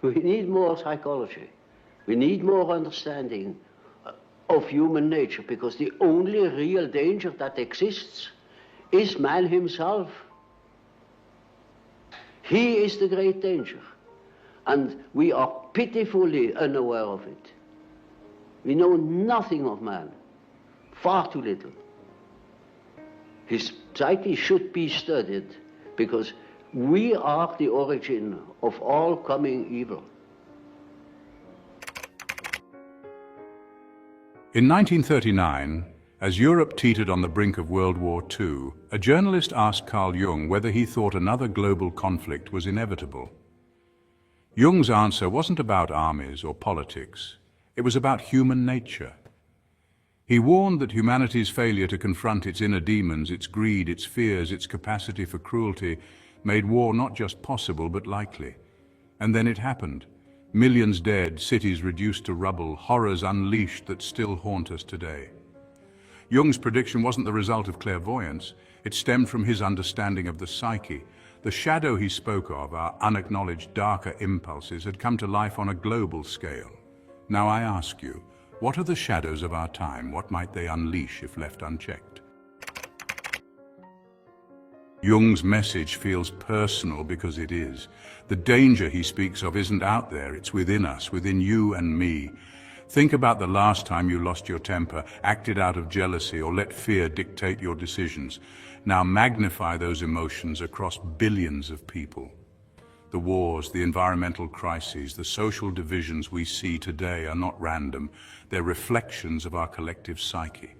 We need more psychology. We need more understanding of human nature, because the only real danger that exists is man himself. He is the great danger, and we are pitifully unaware of it. We know nothing of man, far too little. His psyche should be studied, because we are the origin of all coming evil. In 1939, as Europe teetered on the brink of World War II, a journalist asked Carl Jung whether he thought another global conflict was inevitable. Jung's answer wasn't about armies or politics. It was about human nature. He warned that humanity's failure to confront its inner demons, its greed, its fears, its capacity for cruelty, made war not just possible but likely. And then it happened. Millions dead, cities reduced to rubble, horrors unleashed that still haunt us today. Jung's prediction wasn't the result of clairvoyance. It stemmed from his understanding of the psyche. The shadow he spoke of, our unacknowledged darker impulses, had come to life on a global scale. Now I ask you, what are the shadows of our time? What might they unleash if left unchecked? Jung's message feels personal because it is. The danger he speaks of isn't out there, it's within us, within you and me. Think about the last time you lost your temper, acted out of jealousy, or let fear dictate your decisions. Now magnify those emotions across billions of people. The wars, the environmental crises, the social divisions we see today are not random. They're reflections of our collective psyche.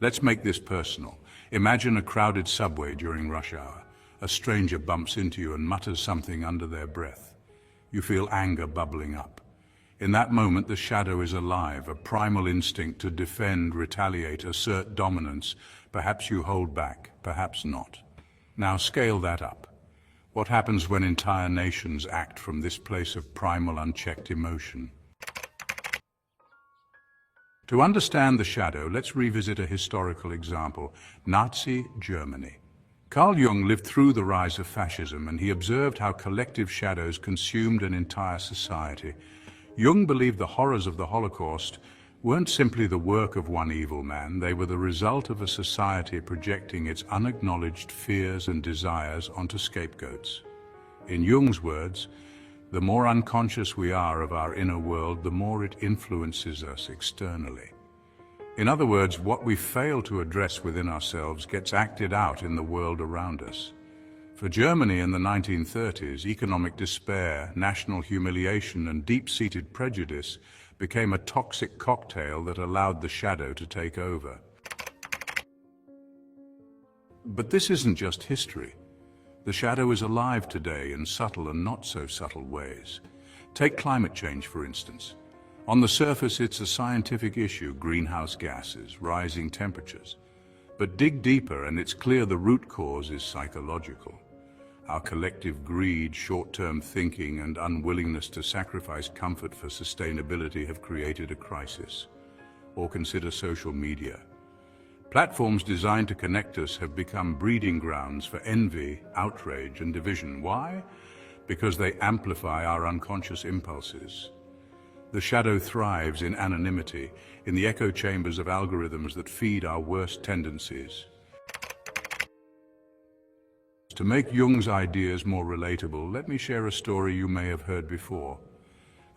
Let's make this personal. Imagine a crowded subway during rush hour. A stranger bumps into you and mutters something under their breath. You feel anger bubbling up. In that moment, the shadow is alive, a primal instinct to defend, retaliate, assert dominance. Perhaps you hold back, perhaps not. Now scale that up. What happens when entire nations act from this place of primal, unchecked emotion? To understand the shadow, let's revisit a historical example: Nazi Germany. Carl Jung lived through the rise of fascism, and he observed how collective shadows consumed an entire society. Jung believed the horrors of the Holocaust weren't simply the work of one evil man, they were the result of a society projecting its unacknowledged fears and desires onto scapegoats. In Jung's words, the more unconscious we are of our inner world, the more it influences us externally. In other words, what we fail to address within ourselves gets acted out in the world around us. For Germany in the 1930s, economic despair, national humiliation, and deep-seated prejudice became a toxic cocktail that allowed the shadow to take over. But this isn't just history. The shadow is alive today in subtle and not so subtle ways. Take climate change, for instance. On the surface, it's a scientific issue: greenhouse gases, rising temperatures. But dig deeper and it's clear the root cause is psychological. Our collective greed, short-term thinking, and unwillingness to sacrifice comfort for sustainability have created a crisis. Or consider social media. Platforms designed to connect us have become breeding grounds for envy, outrage, and division. Why? Because they amplify our unconscious impulses. The shadow thrives in anonymity, in the echo chambers of algorithms that feed our worst tendencies. To make Jung's ideas more relatable, let me share a story you may have heard before.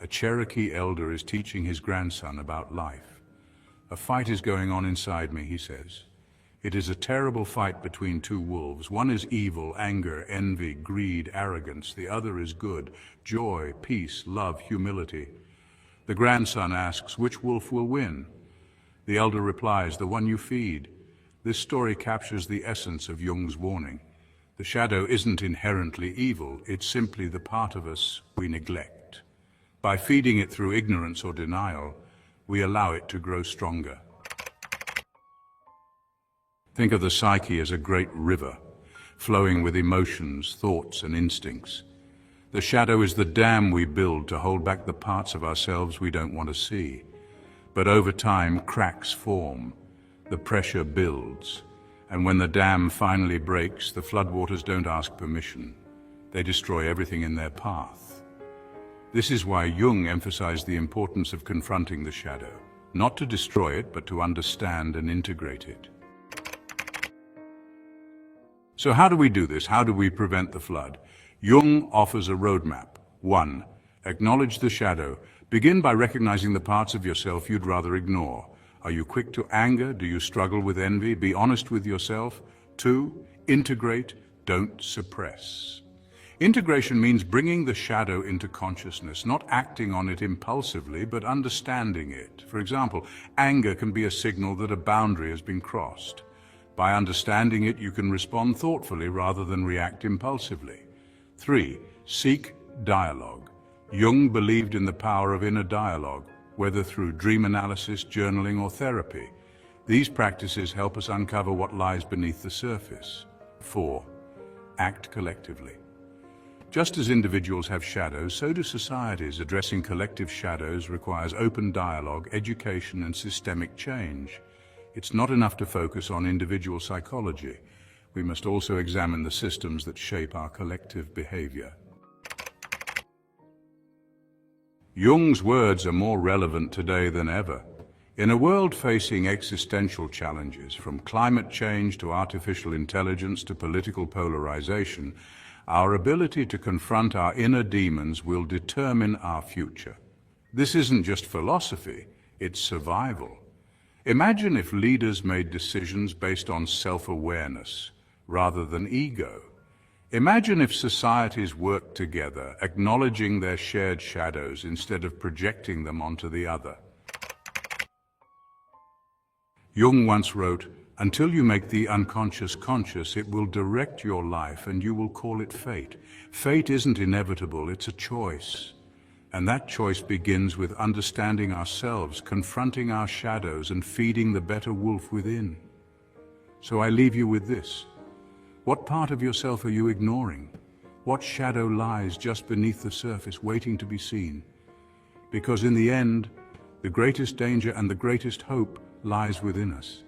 A Cherokee elder is teaching his grandson about life. A fight is going on inside me, he says. It is a terrible fight between two wolves. One is evil, anger, envy, greed, arrogance. The other is good, joy, peace, love, humility. The grandson asks, which wolf will win? The elder replies, the one you feed. This story captures the essence of Jung's warning. The shadow isn't inherently evil, it's simply the part of us we neglect. By feeding it through ignorance or denial, we allow it to grow stronger. Think of the psyche as a great river, flowing with emotions, thoughts, and instincts. The shadow is the dam we build to hold back the parts of ourselves we don't want to see. But over time, cracks form, the pressure builds, and when the dam finally breaks, the floodwaters don't ask permission. They destroy everything in their path. This is why Jung emphasized the importance of confronting the shadow, not to destroy it, but to understand and integrate it. So how do we do this? How do we prevent the flood? Jung offers a roadmap. 1. Acknowledge the shadow. Begin by recognizing the parts of yourself you'd rather ignore. Are you quick to anger? Do you struggle with envy? Be honest with yourself. 2. Integrate, don't suppress. Integration means bringing the shadow into consciousness, not acting on it impulsively, but understanding it. For example, anger can be a signal that a boundary has been crossed. By understanding it, you can respond thoughtfully rather than react impulsively. 3. Seek dialogue. Jung believed in the power of inner dialogue, whether through dream analysis, journaling, or therapy. These practices help us uncover what lies beneath the surface. 4. Act collectively. Just as individuals have shadows, so do societies. Addressing collective shadows requires open dialogue, education, and systemic change. It's not enough to focus on individual psychology. We must also examine the systems that shape our collective behavior. Jung's words are more relevant today than ever. In a world facing existential challenges, from climate change to artificial intelligence to political polarization, our ability to confront our inner demons will determine our future. This isn't just philosophy, it's survival. Imagine if leaders made decisions based on self-awareness rather than ego. Imagine if societies worked together, acknowledging their shared shadows instead of projecting them onto the other. Jung once wrote, "Until you make the unconscious conscious, it will direct your life and you will call it fate. Fate isn't inevitable, it's a choice. And that choice begins with understanding ourselves, confronting our shadows, and feeding the better wolf within." So I leave you with this. What part of yourself are you ignoring? What shadow lies just beneath the surface, waiting to be seen? Because in the end, the greatest danger and the greatest hope lies within us.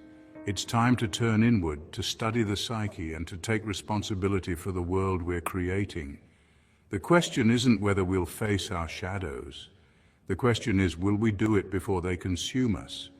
It's time to turn inward, to study the psyche, and to take responsibility for the world we're creating. The question isn't whether we'll face our shadows. The question is, will we do it before they consume us?